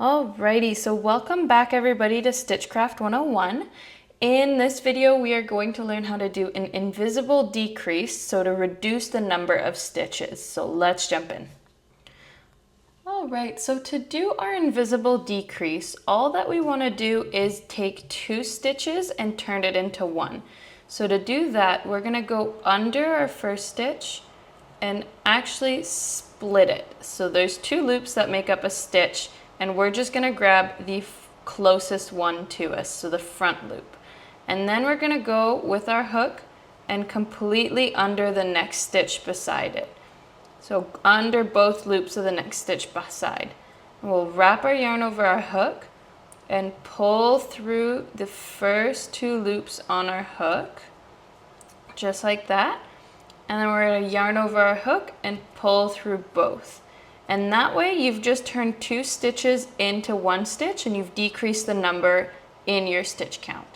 Alrighty, so welcome back everybody to Stitchcraft 101. In this video, we are going to learn how to do an invisible decrease, so to reduce the number of stitches. So let's jump in. Alright, so to do our invisible decrease, all that we want to do is take 2 stitches and turn it into 1. So to do that, we're going to go under our first stitch and actually split it. So there's 2 loops that make up a stitch, and we're just going to grab the closest one to us, so the front loop. And then we're going to go with our hook and completely under the next stitch beside it. So under both loops of the next stitch beside. And we'll wrap our yarn over our hook and pull through the first 2 loops on our hook, just like that. And then we're going to yarn over our hook and pull through both. And that way you've just turned 2 stitches into 1 stitch and you've decreased the number in your stitch count.